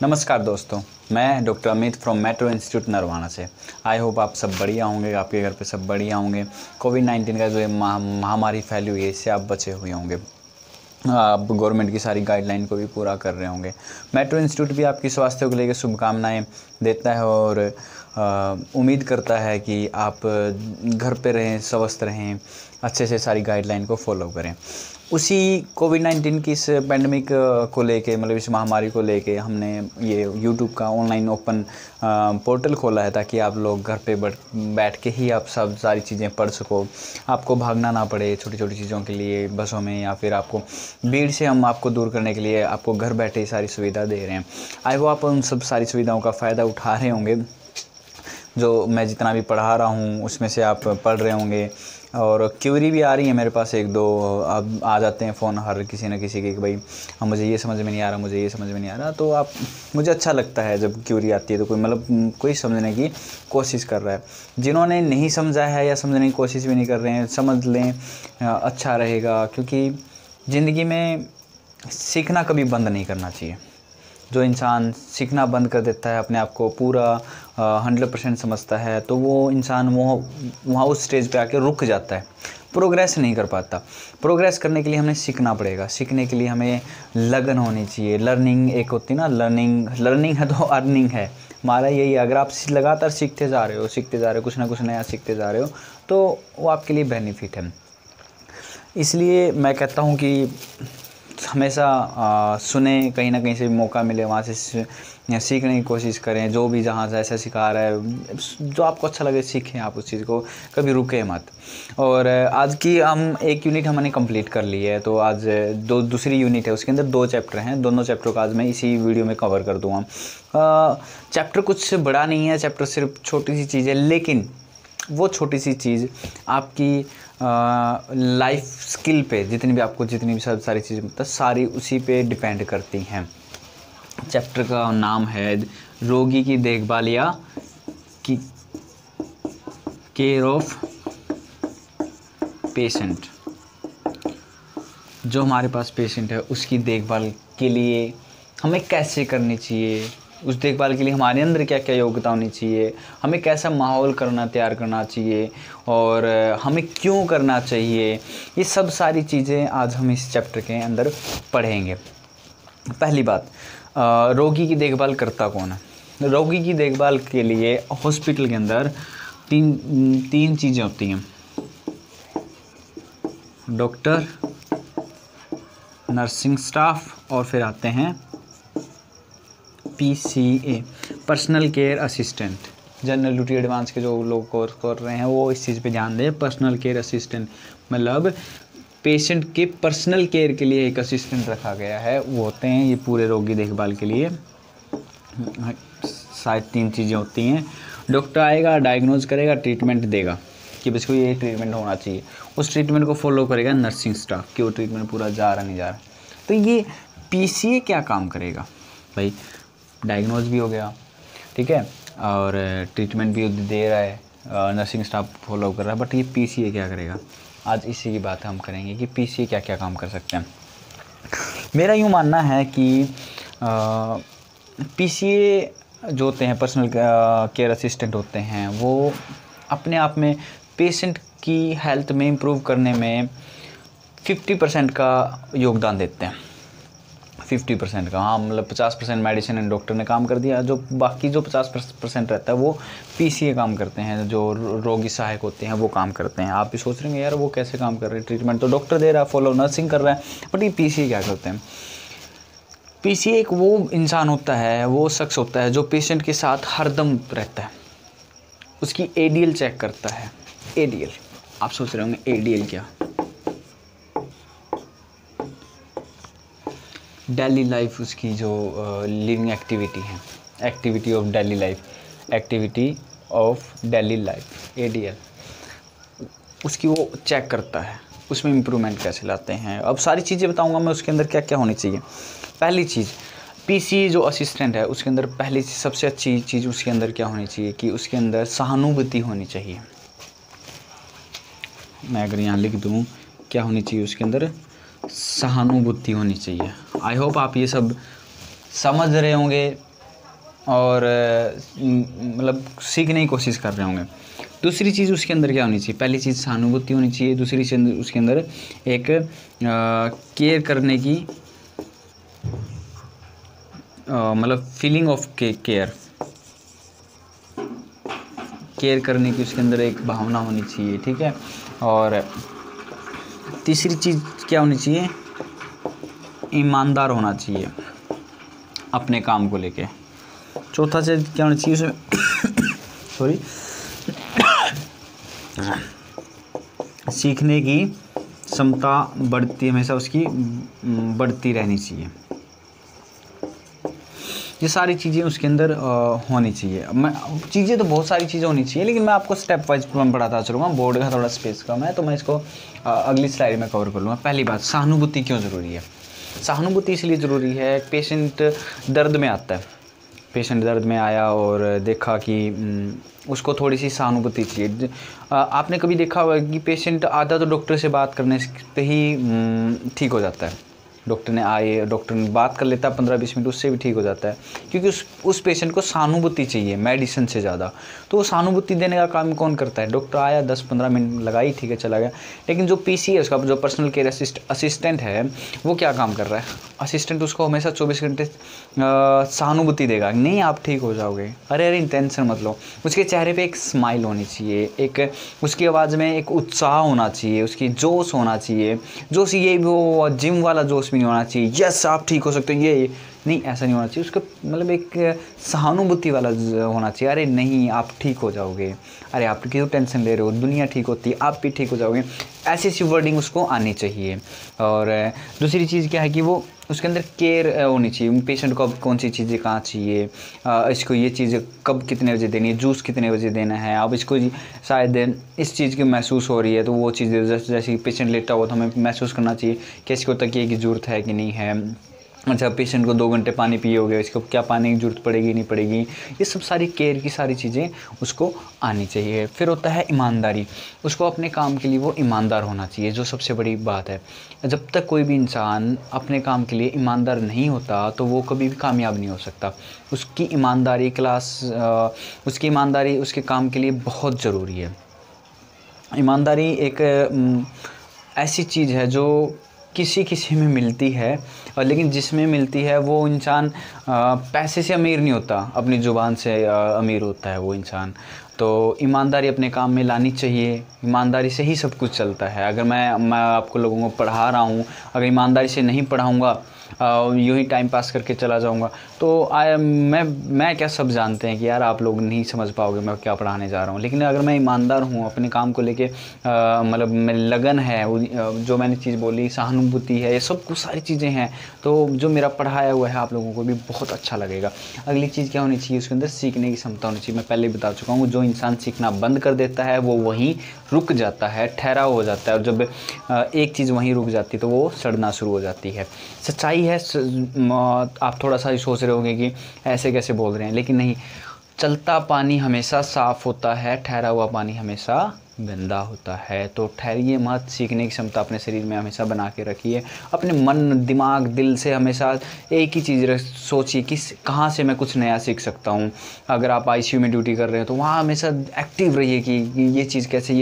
नमस्कार दोस्तों, मैं doctor Amit from Metro Institute Narwana से। आई होप आप सब बढ़िया होंगे, आपके घर पे सब बढ़िया होंगे। कोविड-19 का जो ये महामारी फैली हुई है, इससे आप बचे हुए होंगे। आप गवर्नमेंट की सारी गाइडलाइन को भी पूरा कर रहे होंगे। मेट्रो इंस्टीट्यूट भी आपकी स्वास्थ्य को लेकर शुभकामनाएं देता है और उम्मीद करता है कि आप घर पे रहें, स्वस्थ रहें, अच्छे से सारी गाइडलाइन को फॉलो करें। उसी कोविड-19 की इस पैंडमिक को लेके, मतलब इस महामारी को लेके, हमने ये यूट्यूब का ऑनलाइन ओपन पोर्टल खोला है ताकि आप लोग घर पे बैठ के ही आप सब सारी चीज़ें पढ़ सको। आपको भागना ना पड़े छोटी छोटी चीज़ों के लिए बसों में, या फिर आपको भीड़ से हम आपको दूर करने के लिए आपको घर बैठे ही सारी सुविधा दे रहे हैं। आई होप आप उन सब सारी सुविधाओं का फ़ायदा उठा रहे होंगे। जो मैं जितना भी पढ़ा रहा हूँ उसमें से आप पढ़ रहे होंगे। और क्यूरी भी आ रही है मेरे पास, एक दो अब आ जाते हैं फ़ोन हर किसी न किसी के कि भाई मुझे ये समझ में नहीं आ रहा, मुझे ये समझ में नहीं आ रहा। तो आप मुझे अच्छा लगता है जब क्यूरी आती है तो कोई मतलब कोई समझने की कोशिश कर रहा है। जिन्होंने नहीं समझा है या समझने की कोशिश भी नहीं कर रहे हैं, समझ लें, अच्छा रहेगा। क्योंकि ज़िंदगी में सीखना कभी बंद नहीं करना चाहिए। जो इंसान सीखना बंद कर देता है, अपने आप को पूरा 100% समझता है, तो वो इंसान वहाँ उस स्टेज पे आके रुक जाता है, प्रोग्रेस नहीं कर पाता। प्रोग्रेस करने के लिए हमें सीखना पड़ेगा। सीखने के लिए हमें लगन होनी चाहिए। लर्निंग एक होती है ना, लर्निंग है तो अर्निंग है। हमारा यही है, अगर आप लगातार सीखते जा रहे हो, कुछ ना कुछ नया सीखते जा रहे हो, तो वो आपके लिए बेनिफिट है। इसलिए मैं कहता हूँ कि हमेशा सुने, कहीं ना कहीं से मौका मिले वहाँ से सीखने की कोशिश करें। जो भी जहाँ जैसा सिखा रहा है, जो आपको अच्छा लगे सीखें आप उस चीज़ को, कभी रुके मत। और आज की हम एक यूनिट हमने कंप्लीट कर ली है, तो आज दूसरी यूनिट है, उसके अंदर 2 चैप्टर हैं। दोनों चैप्टर को आज मैं इसी वीडियो में कवर कर दूँगा। चैप्टर कुछ बड़ा नहीं है, चैप्टर सिर्फ छोटी सी चीज़ है, लेकिन वो छोटी सी चीज़ आपकी लाइफ स्किल पे, जितनी भी सब सारी चीज़ें मतलब सारी उसी पे डिपेंड करती हैं। चैप्टर का नाम है रोगी की देखभाल या की केयर ऑफ पेशेंट। जो हमारे पास पेशेंट है उसकी देखभाल के लिए हमें कैसे करनी चाहिए, उस देखभाल के लिए हमारे अंदर क्या क्या योग्यता होनी चाहिए, हमें कैसा माहौल तैयार करना चाहिए, और हमें क्यों करना चाहिए, ये सब सारी चीज़ें आज हम इस चैप्टर के अंदर पढ़ेंगे। पहली बात, रोगी की देखभाल करता कौन है। रोगी की देखभाल के लिए हॉस्पिटल के अंदर तीन चीज़ें होती हैं: डॉक्टर, नर्सिंग स्टाफ, और फिर आते हैं PCA, personal care assistant. General duty advance के जो लोग कोर्स कर रहे हैं वो इस चीज़ पे ध्यान दें। पर्सनल केयर असिस्टेंट मतलब पेशेंट के पर्सनल केयर के लिए एक असिस्टेंट रखा गया है, वो होते हैं ये पूरे रोगी देखभाल के लिए। शायद 3 चीज़ें होती हैं। डॉक्टर आएगा, डायग्नोज करेगा, ट्रीटमेंट देगा कि बस को ये ट्रीटमेंट होना चाहिए, उस ट्रीटमेंट को फॉलो करेगा नर्सिंग स्टाफ कि वो ट्रीटमेंट पूरा जा रहा नहीं जा रहा। तो ये PCA क्या काम करेगा भाई? डायग्नोज भी हो गया, ठीक है, और ट्रीटमेंट भी दे रहा है, नर्सिंग स्टाफ फॉलो कर रहा है, बट ये PCA क्या करेगा? आज इसी की बात हम करेंगे कि PCA क्या क्या काम कर सकते हैं। मेरा यूँ मानना है कि PCA जो होते हैं, पर्सनल केयर असिस्टेंट होते हैं, वो अपने आप में पेशेंट की हेल्थ में इम्प्रूव करने में 50% का योगदान देते हैं। 50% का, हाँ, मतलब 50% मेडिसिन एंड डॉक्टर ने काम कर दिया, जो बाकी जो 50% रहता है वो PCA काम करते हैं। जो रोगी सहायक होते हैं वो काम करते हैं। आप भी सोच रहे हैं यार वो कैसे काम कर रहे हैं, ट्रीटमेंट तो डॉक्टर दे रहा है, फॉलो नर्सिंग कर रहा है, बट ये PCA क्या करते हैं? PCA एक वो इंसान होता है, वो शख्स होता है जो पेशेंट के साथ हरदम रहता है, उसकी ADL चेक करता है। ADL, आप सोच रहे होंगे ADL क्या? डेली लाइफ, उसकी जो लिविंग एक्टिविटी है, activity of daily life, activity of daily life, ADL, उसकी वो चेक करता है, उसमें इम्प्रूवमेंट कैसे लाते हैं। अब सारी चीज़ें बताऊंगा मैं, उसके अंदर क्या क्या होनी चाहिए। पहली चीज़, PCA जो असिस्टेंट है उसके अंदर पहली सबसे अच्छी चीज़ उसके अंदर क्या होनी चाहिए कि उसके अंदर सहानुभूति होनी चाहिए। मैं अगर यहाँ लिख दूँ क्या होनी चाहिए उसके अंदर, सहानुभूति होनी चाहिए। आई होप आप ये सब समझ रहे होंगे, और मतलब सीखने की कोशिश कर रहे होंगे। दूसरी चीज़ उसके अंदर क्या होनी चाहिए, पहली चीज़ सहानुभूति होनी चाहिए, दूसरी चीज़ उसके अंदर एक केयर करने की मतलब फीलिंग ऑफ केयर करने की उसके अंदर एक भावना होनी चाहिए, ठीक है। और तीसरी चीज़ क्या होनी चाहिए, ईमानदार होना चाहिए अपने काम को लेके। चौथा चीज़ क्या होना चाहिए उसमें सॉरी सीखने की क्षमता बढ़ती, हमेशा उसकी बढ़ती रहनी चाहिए। ये सारी चीज़ें उसके अंदर होनी चाहिए। मैं चीज़ें तो बहुत सारी चीज़ें होनी चाहिए, लेकिन मैं आपको स्टेप वाइज पढ़ाता चलूँगा। बोर्ड का थोड़ा स्पेस कम है तो मैं इसको अगली स्लाइड में कवर कर लूँगा। पहली बात, सहानुभूति क्यों ज़रूरी है। सहानुभूति इसलिए ज़रूरी है, पेशेंट दर्द में आता है, पेशेंट दर्द में आया और देखा कि उसको थोड़ी सी सहानुभूति चाहिए। आपने कभी देखा होगा कि पेशेंट आधा तो डॉक्टर से बात करने पे ही ठीक हो जाता है। डॉक्टर ने आए, डॉक्टर ने बात कर लेता है 15-20 मिनट, उससे भी ठीक हो जाता है, क्योंकि उस पेशेंट को सहानुभूति चाहिए मेडिसिन से ज़्यादा। तो वो सहानुभूति देने का काम कौन करता है, डॉक्टर आया 10-15 मिनट लगाई, ठीक है, चला गया। लेकिन जो पीसी है उसका, जो पर्सनल केयर असिस्टेंट है, वो क्या काम कर रहा है, असिस्टेंट उसको हमेशा 24 घंटे सहानुभूति देगा, नहीं आप ठीक हो जाओगे, अरे टेंशन मत लो। उसके चेहरे पे एक स्माइल होनी चाहिए, एक उसकी आवाज़ में एक उत्साह होना चाहिए, उसकी जोश होना चाहिए। जोश ये वो जिम वाला जोश नहीं होना चाहिए, यस आप ठीक हो सकते हो, ये नहीं, ऐसा नहीं होना चाहिए। उसका मतलब एक सहानुभूति वाला होना चाहिए, अरे नहीं आप ठीक हो जाओगे, अरे आप क्यों टेंशन ले रहे हो, दुनिया ठीक होती है, आप भी ठीक हो जाओगे, ऐसी वर्डिंग उसको आनी चाहिए। और दूसरी चीज़ क्या है कि वो उसके अंदर केयर होनी चाहिए, पेशेंट को अब कौन सी चीज़ें कहाँ चाहिए, इसको ये चीज़ कब कितने बजे देनी है, जूस कितने बजे देना है, अब इसको शायद इस चीज़ की महसूस हो रही है, तो वो चीज़ जैसे पेशेंट लेटा हुआ तो हमें महसूस करना चाहिए कि इसको तकिए की ज़रूरत है कि नहीं है। अच्छा, पेशेंट को 2 घंटे पानी पिए हो गया, इसको क्या पानी की ज़रूरत पड़ेगी नहीं पड़ेगी, ये सब सारी केयर की सारी चीज़ें उसको आनी चाहिए। फिर होता है ईमानदारी, उसको अपने काम के लिए वो ईमानदार होना चाहिए, जो सबसे बड़ी बात है। जब तक कोई भी इंसान अपने काम के लिए ईमानदार नहीं होता तो वो कभी भी कामयाब नहीं हो सकता। उसकी ईमानदारी उसकी ईमानदारी उसके काम के लिए बहुत ज़रूरी है। ईमानदारी एक ऐसी चीज़ है जो किसी में मिलती है, और लेकिन जिसमें मिलती है वो इंसान पैसे से अमीर नहीं होता, अपनी ज़ुबान से अमीर होता है वो इंसान। तो ईमानदारी अपने काम में लानी चाहिए, ईमानदारी से ही सब कुछ चलता है। अगर मैं आपको लोगों को पढ़ा रहा हूँ, अगर ईमानदारी से नहीं पढ़ाऊँगा, यूँ ही टाइम पास करके चला जाऊँगा, तो मैं क्या, सब जानते हैं कि यार आप लोग नहीं समझ पाओगे मैं क्या पढ़ाने जा रहा हूँ। लेकिन अगर मैं ईमानदार हूँ, अपने काम को लेके मतलब मेरी लगन है, जो मैंने चीज़ बोली, सहानुभूति है, ये सब कुछ सारी चीज़ें हैं, तो जो मेरा पढ़ाया हुआ है आप लोगों को भी बहुत अच्छा लगेगा। अगली चीज़ क्या होनी चाहिए, उसके अंदर सीखने की क्षमता होनी चाहिए। मैं पहले बता चुका हूँ, जो इंसान सीखना बंद कर देता है वो वहीं रुक जाता है, ठहराव हो जाता है, और जब एक चीज़ वहीं रुक जाती है तो वो सड़ना शुरू हो जाती है। सच्चाई है, आप थोड़ा सा सोच रहे होंगे कि ऐसे कैसे बोल रहे हैं, लेकिन नहीं, चलता पानी हमेशा साफ़ होता है, ठहरा हुआ पानी हमेशा गंदा होता है। तो ठहरिए मत, सीखने की क्षमता अपने शरीर में हमेशा बना के रखिए। अपने मन, दिमाग, दिल से हमेशा एक ही चीज़ सोचिए कि कहाँ से मैं कुछ नया सीख सकता हूँ। अगर आप आईसीयू में ड्यूटी कर रहे हो तो वहाँ हमेशा एक्टिव रहिए कि ये चीज़ कैसे,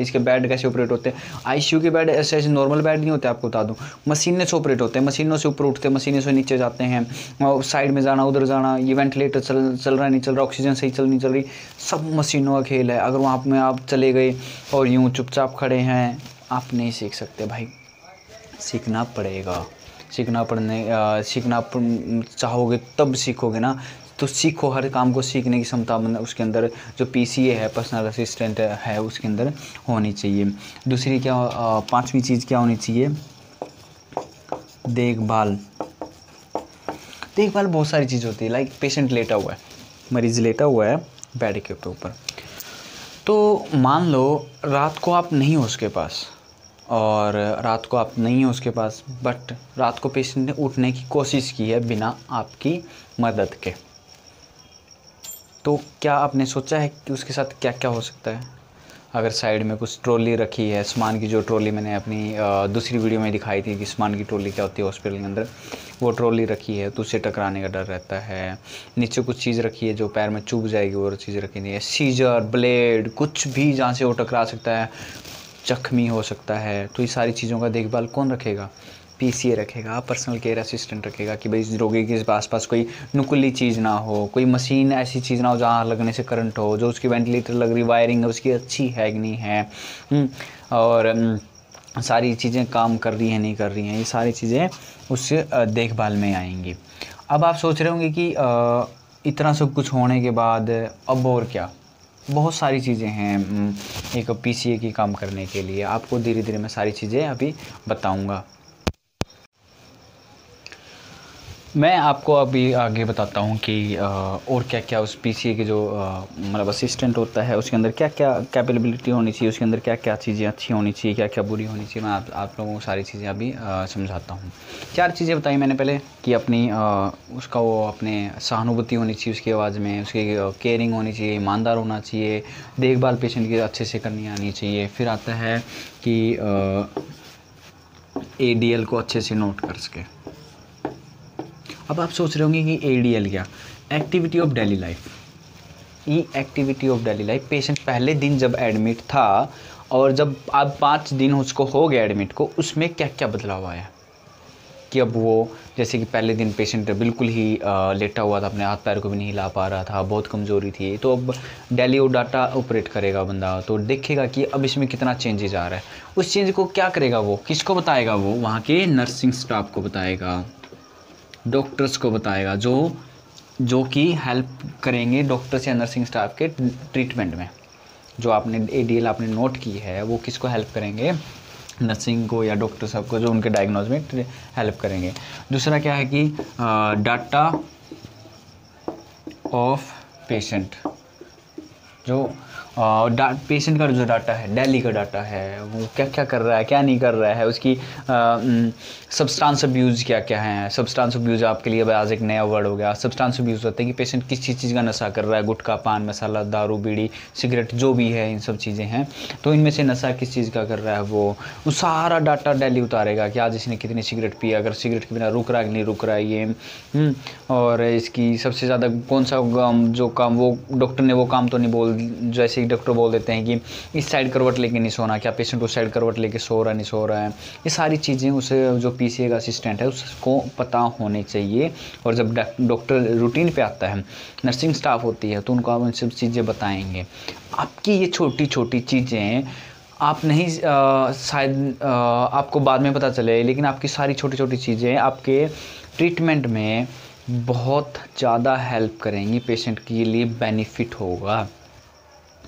इसके बेड कैसे ऑपरेट होते हैं। आईसीयू के बेड ऐसे नॉर्मल बेड नहीं होते, आपको बता दूँ, मशीनें से ऑपरेट होते हैं, मशीनों से ऊपर उठते हैं, मशीनों से नीचे जाते हैं, साइड में जाना, उधर जाना, ये वेंटिलेटर चल रहा है नहीं चल रहा, ऑक्सीजन सही नहीं चल रही, सब मशीनों का खेल है। अगर वहाँ में आप चले गए और यूं चुपचाप खड़े हैं, आप नहीं सीख सकते भाई, सीखना पड़ेगा। सीखना चाहोगे तब सीखोगे ना, तो सीखो, हर काम को सीखने की क्षमता उसके अंदर जो पीसीए है, पर्सनल असिस्टेंट है, उसके अंदर होनी चाहिए। दूसरी क्या, 5वीं चीज़ क्या होनी चाहिए, देखभाल बहुत सारी चीज़ होती है। लाइक पेशेंट लेटा हुआ है, मरीज़ लेटा हुआ है बेड के ऊपर, तो मान लो रात को आप नहीं हो उसके पास, बट रात को पेशेंट ने उठने की कोशिश की है बिना आपकी मदद के, तो क्या आपने सोचा है कि उसके साथ क्या क्या हो सकता है। अगर साइड में कुछ ट्रॉली रखी है, सामान की जो ट्रॉली मैंने अपनी दूसरी वीडियो में दिखाई थी कि सामान की ट्रॉली क्या होती है हॉस्पिटल के अंदर, वो ट्रॉली रखी है तो उससे टकराने का डर रहता है। नीचे कुछ चीज़ रखी है जो पैर में चुभ जाएगी, वो चीज़ रखी नहीं है। सीजर, ब्लेड, कुछ भी जहाँ से वो टकरा सकता है, जख्मी हो सकता है, तो ये सारी चीज़ों का देखभाल कौन रखेगा? पीसीए रखेगा, पर्सनल केयर असिस्टेंट रखेगा कि भाई रोगी के आसपास कोई नुकीली चीज़ ना हो, कोई मशीन ऐसी चीज़ ना हो जहाँ लगने से करंट हो, जो उसकी वेंटिलेटर लग रही वायरिंग है उसकी अच्छी है कि नहीं है, और सारी चीज़ें काम कर रही हैं नहीं कर रही हैं, ये सारी चीज़ें उससे देखभाल में आएंगी। अब आप सोच रहे होंगे कि इतना सब कुछ होने के बाद अब और क्या? बहुत सारी चीज़ें हैं एक पीसीए की काम करने के लिए। आपको धीरे धीरे मैं सारी चीज़ें अभी बताऊंगा। मैं आपको अभी आगे बताता हूँ कि और क्या क्या उस पीसीए के जो मतलब असिस्टेंट होता है उसके अंदर क्या क्या कैपेबिलिटी होनी चाहिए, उसके अंदर क्या क्या चीज़ें अच्छी होनी चाहिए, क्या क्या बुरी होनी चाहिए। मैं आप लोगों को सारी चीज़ें अभी समझाता हूँ। 4 चीज़ें बताई मैंने पहले कि अपनी उसका वो अपने सहानुभूति होनी चाहिए उसकी आवाज़ में, उसकी केयरिंग होनी चाहिए, ईमानदार होना चाहिए, देखभाल पेशेंट की अच्छे से करनी आनी चाहिए। फिर आता है कि ADL को अच्छे से नोट कर सके। अब आप सोच रहे होंगे कि ADL क्या? Activity of daily life. ये activity of daily life patient पहले दिन जब एडमिट था और जब अब 5 दिन उसको हो गया एडमिट को, उसमें क्या क्या बदलाव आया कि अब वो, जैसे कि पहले दिन पेशेंट बिल्कुल ही लेटा हुआ था, अपने हाथ पैर को भी नहीं हिला पा रहा था, बहुत कमज़ोरी थी, तो अब डेली वो डाटा ऑपरेट करेगा बंदा, तो देखेगा कि अब इसमें कितना चेंजेस आ रहा है। उस चेंज को क्या करेगा वो, किसको बताएगा? वो वहाँ के नर्सिंग स्टाफ को बताएगा, डॉक्टर्स को बताएगा, जो कि हेल्प करेंगे डॉक्टर्स या नर्सिंग स्टाफ के ट्रीटमेंट में। जो आपने ADL आपने नोट की है वो किसको हेल्प करेंगे? नर्सिंग को या डॉक्टर साहब को, जो उनके डायग्नोज में हेल्प करेंगे। दूसरा क्या है कि डाटा ऑफ पेशेंट, जो पेशेंट का जो डाटा है, डेली का डाटा है, वो क्या क्या कर रहा है, क्या नहीं कर रहा है, उसकी सब्सटेंस अब्यूज़ क्या क्या है। सब्सटेंस अब्यूज़ आपके लिए आज एक नया वर्ड हो गया। सब्सटेंस अब्यूज़ होता है कि पेशेंट किस चीज़ का नशा कर रहा है, गुटखा, पान मसाला, दारू, बीड़ी, सिगरेट, जो भी है, इन सब चीज़ें हैं, तो इनमें से नशा किस चीज़ का कर रहा है वो सारा डाटा डेली उतारेगा कि आज इसने कितनी सिगरेट पी, अगर सिगरेट के बिना रुक रहा है कि नहीं रुक रहा है ये, और इसकी सबसे ज़्यादा कौन सा जो काम, वो डॉक्टर ने वो काम तो नहीं बोल, जैसे डॉक्टर बोल देते हैं कि इस साइड करवट लेके नहीं सोना, क्या पेशेंट उस साइड करवट लेके सो रहा नहीं सो रहा है। ये सारी चीज़ें उसे, जो पीसीए का असिस्टेंट है, उसको पता होनी चाहिए। और जब डॉक्टर रूटीन पे आता है, नर्सिंग स्टाफ होती है, तो उनको आप इन सब चीज़ें बताएंगे। आपकी ये छोटी छोटी चीज़ें आप नहीं शायद आपको बाद में पता चले, लेकिन आपकी सारी छोटी छोटी चीज़ें आपके ट्रीटमेंट में बहुत ज़्यादा हेल्प करेंगी, पेशेंट के लिए बेनिफिट होगा।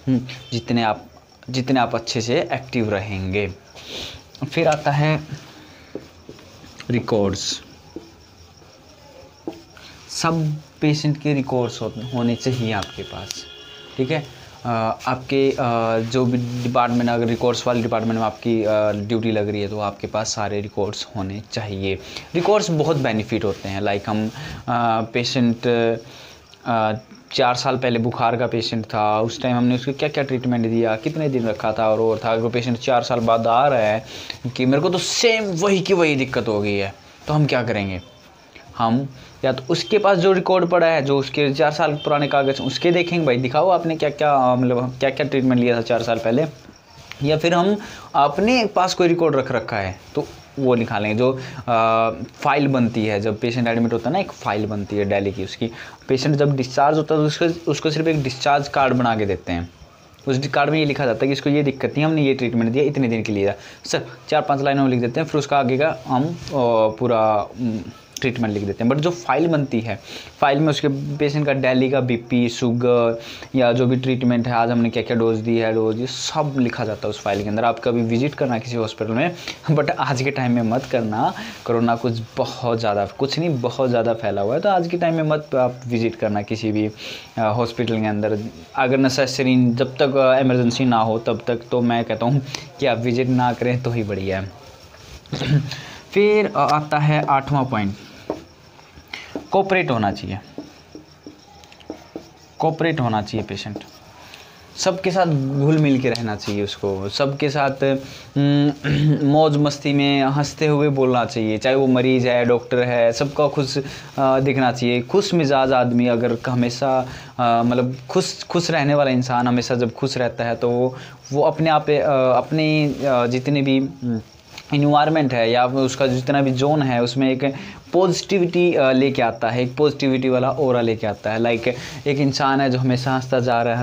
जितने आप अच्छे से एक्टिव रहेंगे। फिर आता है रिकॉर्ड्स। सब पेशेंट के रिकॉर्ड्स होने चाहिए आपके पास, ठीक है। आपके जो भी डिपार्टमेंट, अगर रिकॉर्ड्स वाले डिपार्टमेंट में आपकी ड्यूटी लग रही है, तो आपके पास सारे रिकॉर्ड्स होने चाहिए। रिकॉर्ड्स बहुत बेनिफिट होते हैं। लाइक हम पेशेंट 4 साल पहले बुखार का पेशेंट था, उस टाइम हमने उसको क्या क्या ट्रीटमेंट दिया, कितने दिन रखा था, और था अगर पेशेंट 4 साल बाद आ रहा है कि मेरे को तो सेम वही की वही दिक्कत हो गई है, तो हम क्या करेंगे? हम या तो उसके पास जो रिकॉर्ड पड़ा है, जो उसके 4 साल पुराने कागज़, उसके देखेंगे, भाई दिखाओ आपने क्या क्या मतलब क्या क्या ट्रीटमेंट लिया था 4 साल पहले, या फिर हम अपने पास कोई रिकॉर्ड रख रखा है तो वो निकालेंगे। जो फाइल बनती है जब पेशेंट एडमिट होता है ना, एक फ़ाइल बनती है डेली की, उसकी पेशेंट जब डिस्चार्ज होता है तो उसको सिर्फ एक डिस्चार्ज कार्ड बना के देते हैं। उस कार्ड में ये लिखा जाता है कि इसको ये दिक्कत थी, हमने ये ट्रीटमेंट दिया, इतने दिन के लिए सर 4-5 लाइनों में लिख देते हैं, फिर उसका आगे का हम पूरा ट्रीटमेंट लिख देते हैं। बट जो फाइल बनती है, फाइल में उसके पेशेंट का डेली का BP, शुगर, या जो भी ट्रीटमेंट है, आज हमने क्या क्या डोज दी है, डोज, ये सब लिखा जाता है उस फाइल के अंदर। आप कभी विजिट करना किसी हॉस्पिटल में, बट आज के टाइम में मत करना, कोरोना बहुत ज़्यादा फैला हुआ है, तो आज के टाइम में मत आप विजिट करना किसी भी हॉस्पिटल के अंदर। अगर नेसेसरी, जब तक इमरजेंसी ना हो तब तक तो मैं कहता हूँ कि आप विजिट ना करें तो ही बढ़िया है। फिर आता है 8वां पॉइंट, कोऑपरेट होना चाहिए। कोऑपरेट होना चाहिए पेशेंट। सबके साथ घुल मिल के रहना चाहिए उसको, सबके साथ मौज मस्ती में हंसते हुए बोलना चाहिए, चाहे वो मरीज़ है, डॉक्टर है, सबका खुश दिखना चाहिए। खुश मिजाज आदमी अगर हमेशा मतलब खुश रहने वाला इंसान हमेशा जब खुश रहता है तो वो अपने आप अपनी जितने भी इन्वायरमेंट है या उसका जितना भी जोन है उसमें एक पॉजिटिविटी लेके आता है, एक पॉजिटिविटी वाला ऑरा लेके आता है। लाइक एक इंसान है जो हमेशा हंसता जा रहा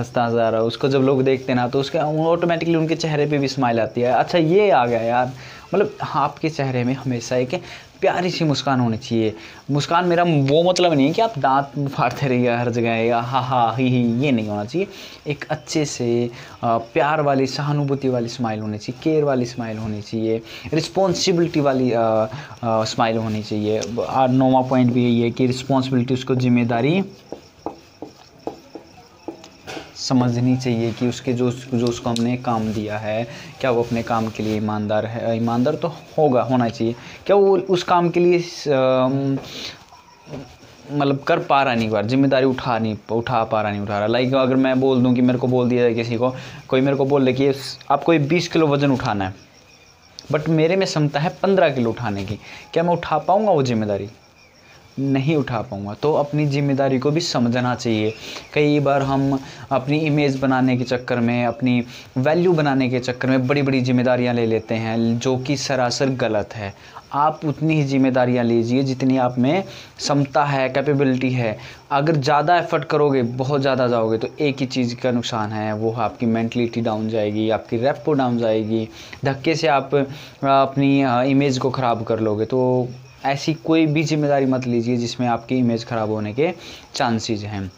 है, उसको जब लोग देखते हैं ना तो उसके ऑटोमेटिकली उनके चेहरे पे भी स्माइल आती है। अच्छा ये आ गया यार, मतलब आपके चेहरे में हमेशा एक प्यारी सी मुस्कान होनी चाहिए। मुस्कान मेरा वो मतलब नहीं है कि आप दांत फाड़ते रहिए हर जगह या हा ही, ये नहीं होना चाहिए। एक अच्छे से प्यार वाली, सहानुभूति वाली स्माइल होनी चाहिए, केयर वाली स्माइल होनी चाहिए, रिस्पॉन्सिबिलिटी वाली स्माइल होनी चाहिए। और 9वां पॉइंट भी यही है कि रिस्पॉन्सिबिलिटी, उसको जिम्मेदारी समझनी चाहिए कि उसके जो उसको हमने काम दिया है, क्या वो अपने काम के लिए ईमानदार है। ईमानदार तो होना चाहिए, क्या वो उस काम के लिए मतलब कर पा रहा नहीं, एक बार जिम्मेदारी उठा पा रहा। लाइक अगर मैं बोल दूं कि मेरे को बोल दिया जाए किसी को, कोई मेरे को बोल दे कि आपको 20 किलो वज़न उठाना है, बट मेरे में क्षमता है 15 किलो उठाने की, क्या मैं उठा पाऊँगा वो जिम्मेदारी? नहीं उठा पाऊँगा। तो अपनी जिम्मेदारी को भी समझना चाहिए। कई बार हम अपनी इमेज बनाने के चक्कर में, अपनी वैल्यू बनाने के चक्कर में बड़ी बड़ी जिम्मेदारियां ले लेते हैं, जो कि सरासर गलत है। आप उतनी ही जिम्मेदारियां लीजिए जितनी आप में क्षमता है, कैपेबिलिटी है। अगर ज़्यादा एफर्ट करोगे, बहुत ज़्यादा जाओगे, तो एक ही चीज़ का नुकसान है, वो आपकी मेंटलिटी डाउन जाएगी, आपकी रेपो डाउन जाएगी, धक्के से आप अपनी इमेज को ख़राब कर लोगे। तो ऐसी कोई भी जिम्मेदारी मत लीजिए जिसमें आपकी इमेज ख़राब होने के चांसेस हैं।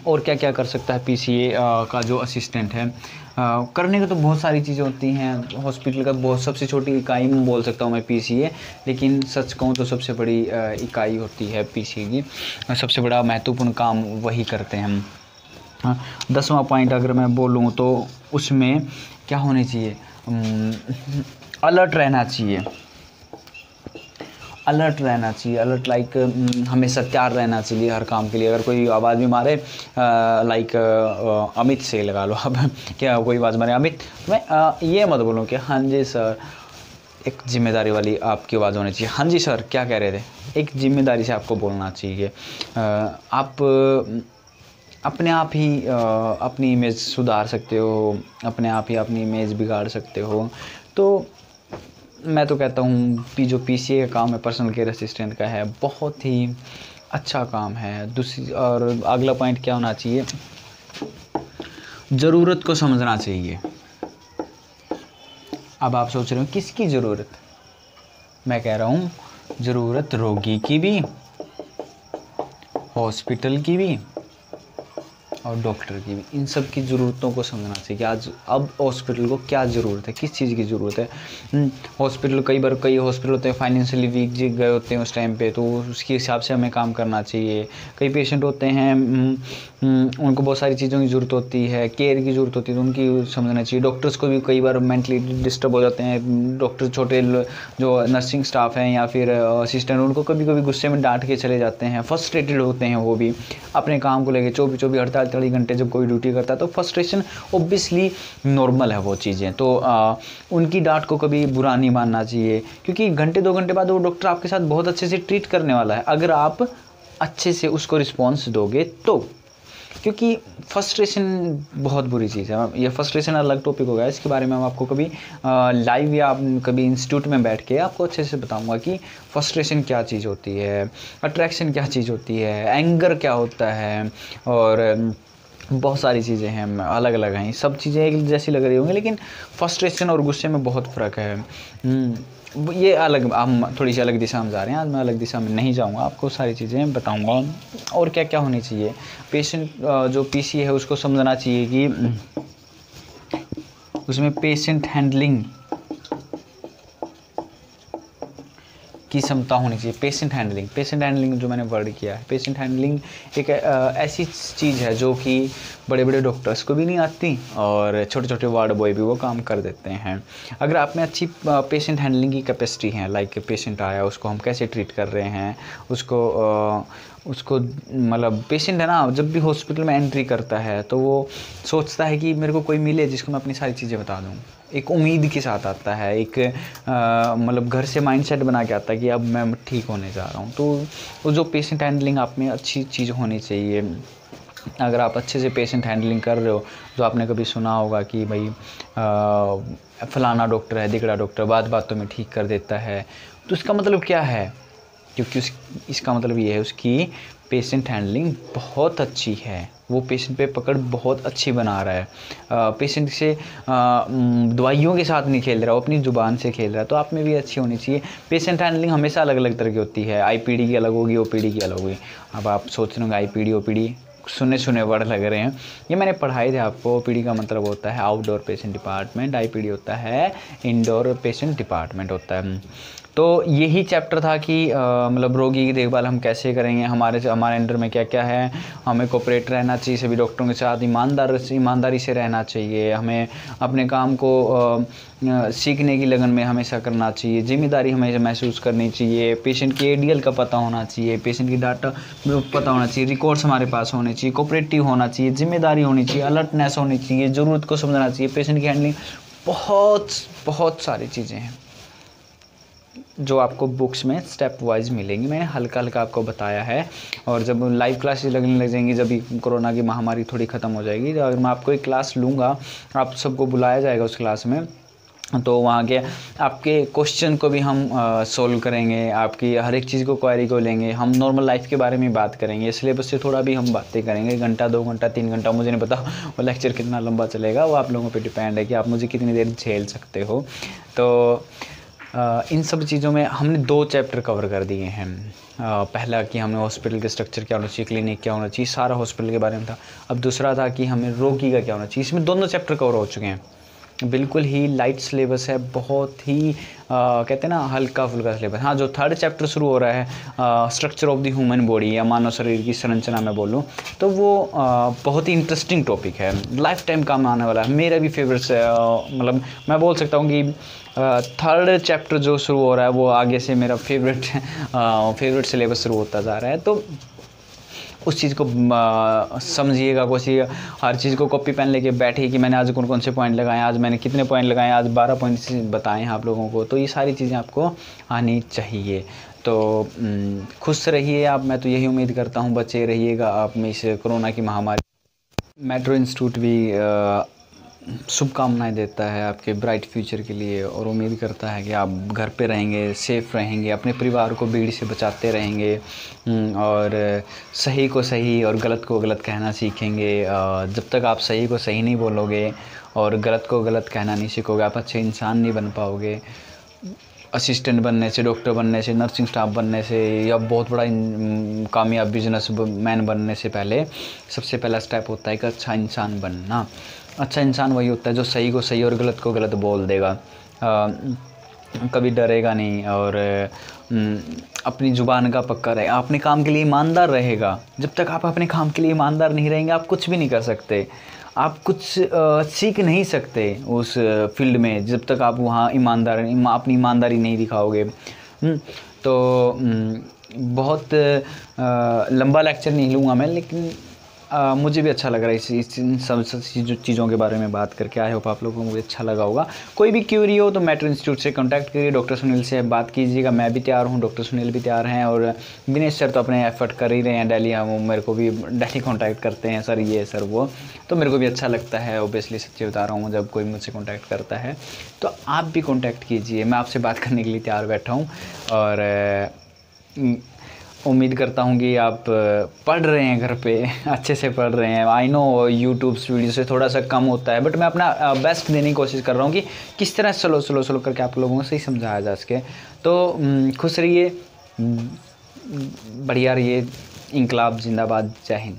और क्या क्या कर सकता है पीसीए का जो असिस्टेंट है? करने को तो बहुत सारी चीज़ें होती हैं। हॉस्पिटल का बहुत सबसे छोटी इकाई में बोल सकता हूँ मैं पीसीए, लेकिन सच कहूँ तो सबसे बड़ी इकाई होती है पीसीए की। सबसे बड़ा महत्वपूर्ण काम वही करते हैं हम। 10वां पॉइंट अगर मैं बोलूँ तो उसमें क्या होनी चाहिए? अलर्ट रहना चाहिए। अलर्ट लाइक हमेशा तैयार रहना चाहिए हर काम के लिए। अगर कोई आवाज़ भी मारे, लाइक अमित से लगा लो आप क्या कोई आवाज़ मारे अमित, मैं ये मत बोलूँ कि हाँ जी सर, एक जिम्मेदारी वाली आपकी आवाज़ होनी चाहिए। हाँ जी सर क्या कह रहे थे? एक जिम्मेदारी से आपको बोलना चाहिए। आप अपने आप ही अपनी इमेज सुधार सकते हो, अपने आप ही अपनी इमेज बिगाड़ सकते हो। तो मैं तो कहता हूँ जो पीसीए का काम है, पर्सनल केयर असिस्टेंट का है, बहुत ही अच्छा काम है। दूसरी और अगला पॉइंट क्या होना चाहिए? ज़रूरत को समझना चाहिए। अब आप सोच रहे हो किसकी ज़रूरत? मैं कह रहा हूँ ज़रूरत रोगी की भी, हॉस्पिटल की भी और डॉक्टर की भी। इन सब की ज़रूरतों को समझना चाहिए कि आज अब हॉस्पिटल को क्या ज़रूरत है, किस चीज़ की ज़रूरत है। हॉस्पिटल कई हॉस्पिटल होते हैं फाइनेंशियली वीक जी गए होते हैं उस टाइम पे, तो उसके हिसाब से हमें काम करना चाहिए। कई पेशेंट होते हैं उनको बहुत सारी चीज़ों की ज़रूरत होती है, केयर की ज़रूरत होती है, तो उनकी समझना चाहिए। डॉक्टर्स को भी कई बार मेंटली डिस्टर्ब हो जाते हैं। डॉक्टर छोटे जो नर्सिंग स्टाफ हैं या फिर असिस्टेंट, उनको कभी कभी गुस्से में डांट के चले जाते हैं, फ्रस्ट्रेटेड होते हैं वो भी अपने काम को लेकर। 24 48 घंटे जब कोई ड्यूटी करता है तो फ्रस्ट्रेशन ऑब्वियसली नॉर्मल है वो चीज़ें। तो उनकी डांट को कभी बुरा नहीं मानना चाहिए, क्योंकि घंटे 2 घंटे बाद वो डॉक्टर आपके साथ बहुत अच्छे से ट्रीट करने वाला है, अगर आप अच्छे से उसको रिस्पॉन्स दोगे तो। क्योंकि फ्रस्ट्रेशन बहुत बुरी चीज़ है। ये फ्रस्ट्रेशन अलग टॉपिक हो गया, इसके बारे में हम आपको कभी लाइव या कभी इंस्टीट्यूट में बैठ के आपको अच्छे से बताऊंगा कि फ्रस्ट्रेशन क्या चीज़ होती है, अट्रैक्शन क्या चीज़ होती है, एंगर क्या होता है, और बहुत सारी चीज़ें हैं अलग अलग हैं। सब चीज़ें एक जैसी लग रही होंगी, लेकिन फ्रस्ट्रेशन और गुस्से में बहुत फ़र्क है। ये अलग, हम थोड़ी सी अलग दिशा में जा रहे हैं। आज मैं अलग दिशा में नहीं जाऊंगा, आपको सारी चीज़ें बताऊंगा। और क्या क्या होनी चाहिए? पेशेंट जो पीसी है उसको समझना चाहिए कि उसमें पेशेंट हैंडलिंग की क्षमता होनी चाहिए। पेशेंट हैंडलिंग जो मैंने वर्ड किया है, पेशेंट हैंडलिंग एक ऐसी चीज़ है जो कि बड़े बड़े डॉक्टर्स को भी नहीं आती और छोटे छोटे वार्ड बॉय भी वो काम कर देते हैं। अगर आप में अच्छी पेशेंट हैंडलिंग की कैपेसिटी है, लाइक पेशेंट आया उसको हम कैसे ट्रीट कर रहे हैं, उसको मतलब पेशेंट है ना, जब भी हॉस्पिटल में एंट्री करता है तो वो सोचता है कि मेरे को कोई मिले जिसको मैं अपनी सारी चीज़ें बता दूँ। एक उम्मीद के साथ आता है, एक मतलब घर से माइंडसेट बना के आता है कि अब मैं ठीक होने जा रहा हूँ। तो वो जो पेशेंट हैंडलिंग आप में अच्छी चीज़ होनी चाहिए। अगर आप अच्छे से पेशेंट हैंडलिंग कर रहे हो, जो आपने कभी सुना होगा कि भाई फलाना डॉक्टर है, दिगड़ा डॉक्टर बात बातों में ठीक कर देता है, तो इसका मतलब क्या है? क्योंकि इसका मतलब ये है उसकी पेशेंट हैंडलिंग बहुत अच्छी है, वो पेशेंट पे पकड़ बहुत अच्छी बना रहा है, पेशेंट से दवाइयों के साथ नहीं खेल रहा, वो अपनी ज़ुबान से खेल रहा है। तो आप में भी अच्छी होनी चाहिए। पेशेंट हैंडलिंग हमेशा अलग अलग तरह की होती है, आईपीडी की अलग होगी, ओपीडी की अलग होगी। अब आप सोच रहे होंगे आईपीडी ओपीडी सुने वर्ड लग रहे हैं, ये मैंने पढ़ाए थे आपको। ओपीडी का मतलब होता है आउटडोर पेशेंट डिपार्टमेंट, आईपीडी होता है इंडोर पेशेंट डिपार्टमेंट होता है। तो यही चैप्टर था कि मतलब रोगी की देखभाल हम कैसे करेंगे, हमारे अंडर में क्या क्या है, हमें कोऑपरेट रहना चाहिए सभी डॉक्टरों के साथ, ईमानदारी से रहना चाहिए, हमें अपने काम को सीखने की लगन में हमेशा करना चाहिए, जिम्मेदारी हमें महसूस करनी चाहिए, पेशेंट के एडीएल का पता होना चाहिए, पेशेंट की डाटा पता होना चाहिए, रिकॉर्ड्स हमारे पास होने चाहिए, कोऑपरेटिव होना चाहिए, जिम्मेदारी होनी चाहिए, अलर्टनेस होनी चाहिए, ज़रूरत को समझना चाहिए, पेशेंट की हैंडलिंग, बहुत सारी चीज़ें हैं जो आपको बुक्स में स्टेप वाइज मिलेंगी। मैंने हल्का हल्का आपको बताया है। और जब लाइव क्लासेस लगने लग जाएंगी, जब भी कोरोना की महामारी थोड़ी ख़त्म हो जाएगी, तो अगर मैं आपको एक क्लास लूँगा, आप सबको बुलाया जाएगा उस क्लास में, तो वहाँ के आपके क्वेश्चन को भी हम सोल्व करेंगे, आपकी हर एक चीज़ को क्वेरी को लेंगे, हम नॉर्मल लाइफ के बारे में बात करेंगे, सिलेबस से थोड़ा भी हम बातें करेंगे, घंटा 2 घंटा 3 घंटा, मुझे नहीं पता वो लेक्चर कितना लंबा चलेगा, वो आप लोगों पे डिपेंड है कि आप मुझे कितनी देर झेल सकते हो। तो इन सब चीज़ों में हमने 2 चैप्टर कवर कर दिए हैं। पहला कि हमें हॉस्पिटल के स्ट्रक्चर क्या होना चाहिए, क्लिनिक क्या होना चाहिए, सारा हॉस्पिटल के बारे में था। अब दूसरा था कि हमें रोगी का क्या होना चाहिए। इसमें दोनों चैप्टर कवर हो चुके हैं। बिल्कुल ही लाइट सिलेबस है, बहुत ही कहते हैं ना हल्का फुल्का सिलेबस। हाँ, जो 3rd चैप्टर शुरू हो रहा है structure of the human body या मानव शरीर की संरचना में बोलूँ तो वो बहुत ही इंटरेस्टिंग टॉपिक है, लाइफ टाइम काम आने वाला है। मेरा भी फेवरेट मतलब मैं बोल सकता हूँ कि 3rd चैप्टर जो शुरू हो रहा है वो आगे से मेरा फेवरेट सिलेबस शुरू होता जा रहा है। तो उस चीज़ को समझिएगा, कोशिश हर चीज़ को कॉपी पेन लेके बैठिए कि मैंने आज कौन कौन से पॉइंट लगाए, आज मैंने कितने पॉइंट लगाए, आज 12 पॉइंट बताए हैं आप लोगों को। तो ये सारी चीज़ें आपको आनी चाहिए। तो खुश रहिए आप, मैं तो यही उम्मीद करता हूँ, बचे रहिएगा आप में इस कोरोना की महामारी। मेट्रो इंस्टीट्यूट भी शुभकामनाएं देता है आपके ब्राइट फ्यूचर के लिए और उम्मीद करता है कि आप घर पे रहेंगे, सेफ़ रहेंगे, अपने परिवार को भीड़ से बचाते रहेंगे और सही को सही और गलत को गलत कहना सीखेंगे। जब तक आप सही को सही नहीं बोलोगे और गलत को गलत कहना नहीं सीखोगे, आप अच्छे इंसान नहीं बन पाओगे। असिस्टेंट बनने से, डॉक्टर बनने से, नर्सिंग स्टाफ बनने से या बहुत बड़ा कामयाब बिजनेस मैन बनने से पहले सबसे पहला स्टेप होता है एक अच्छा इंसान बनना। अच्छा इंसान वही होता है जो सही को सही और गलत को गलत बोल देगा, कभी डरेगा नहीं और अपनी ज़ुबान का पक्का रहेगा, अपने काम के लिए ईमानदार रहेगा। जब तक आप अपने काम के लिए ईमानदार नहीं रहेंगे, आप कुछ भी नहीं कर सकते, आप कुछ सीख नहीं सकते उस फील्ड में जब तक आप वहाँ अपनी ईमानदारी नहीं दिखाओगे। तो बहुत लंबा लेक्चर नहीं लूँगा मैं, लेकिन मुझे भी अच्छा लग रहा है इन सब चीज़ों के बारे में बात करके। आई होप आप लोगों को भी अच्छा लगा होगा। कोई भी क्यूरी हो तो मेट्रो इंस्टीट्यूट से कांटेक्ट करिए, डॉक्टर सुनील से बात कीजिएगा। मैं भी तैयार हूँ, डॉक्टर सुनील भी तैयार हैं और दिनेश सर तो अपने एफर्ट कर ही रहे हैं डेली। वो मेरे को भी डेली कांटेक्ट करते हैं, सर ये सर वो, तो मेरे को भी अच्छा लगता है। ओबियसली सच्ची बता रहा हूँ, जब कोई मुझसे कॉन्टैक्ट करता है तो आप भी कॉन्टैक्ट कीजिए। मैं आपसे बात करने के लिए तैयार बैठा हूँ और उम्मीद करता हूँ कि आप पढ़ रहे हैं, घर पे अच्छे से पढ़ रहे हैं। आई नो यूट्यूब वीडियो से थोड़ा सा कम होता है, बट मैं अपना बेस्ट देने की कोशिश कर रहा हूँ कि किस तरह स्लो करके आप लोगों को सही समझाया जा सके। तो खुश रहिए, बढ़िया रहिए। इंकलाब जिंदाबाद, जय हिंद।